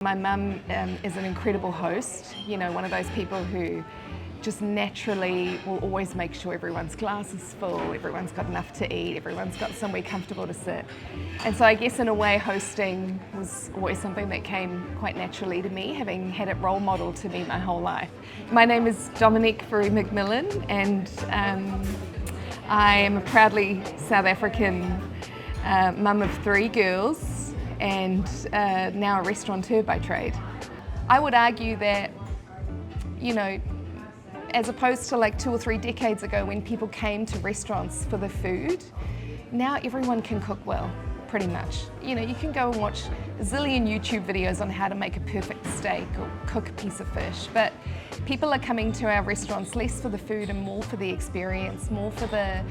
My mum is an incredible host, one of those people who just naturally will always make sure everyone's glass is full, everyone's got enough to eat, everyone's got somewhere comfortable to sit. And so I guess in a way hosting was always something that came quite naturally to me, having had it role model to me my whole life. My name is Dominique McMillan, and I am a proudly South African mum of 3 girls and now a restaurateur by trade. I would argue that, as opposed to like 2 or 3 decades ago when people came to restaurants for the food, now everyone can cook well, pretty much. You can go and watch a zillion YouTube videos on how to make a perfect steak or cook a piece of fish, but people are coming to our restaurants less for the food and more for the experience, more for that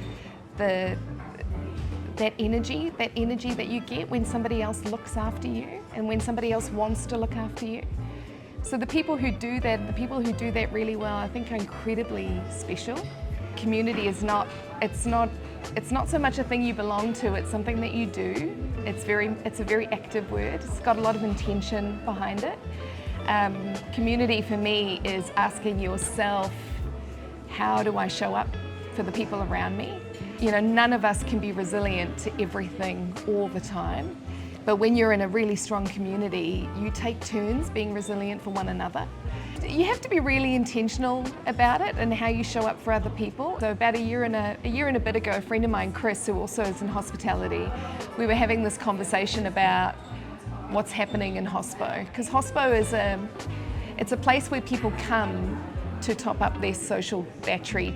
energy that you get when somebody else looks after you and when somebody else wants to look after you. So the people who do that really well, I think are incredibly special. Community is not so much a thing you belong to, it's something that you do. It's a very active word. It's got a lot of intention behind it. Community for me is asking yourself, how do I show up for the people around me? None of us can be resilient to everything all the time, but when you're in a really strong community, you take turns being resilient for one another. You have to be really intentional about it and how you show up for other people. So about a year and a bit ago, a friend of mine, Chris, who also is in hospitality, we were having this conversation about what's happening in hospo, because hospo is it's a place where people come to top up their social battery.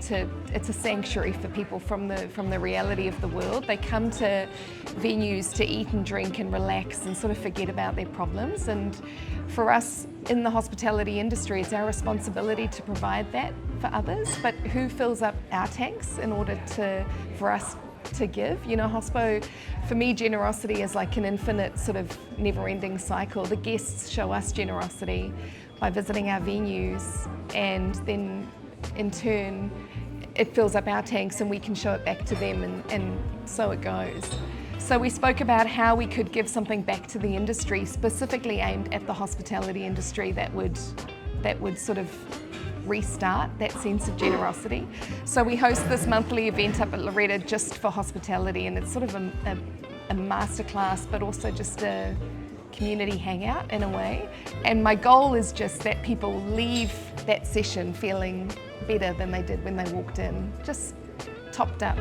It's a sanctuary for people from the reality of the world. They come to venues to eat and drink and relax and sort of forget about their problems. And for us in the hospitality industry, it's our responsibility to provide that for others. But who fills up our tanks in order for us to give? Hospo, for me, generosity is like an infinite sort of never-ending cycle. The guests show us generosity by visiting our venues, and then in turn it fills up our tanks and we can show it back to them, and so it goes. So we spoke about how we could give something back to the industry, specifically aimed at the hospitality industry that would sort of restart that sense of generosity. So we host this monthly event up at Loretta just for hospitality, and it's sort of a masterclass, but also just a community hangout in a way. And my goal is just that people leave that session feeling better than they did when they walked in, just topped up.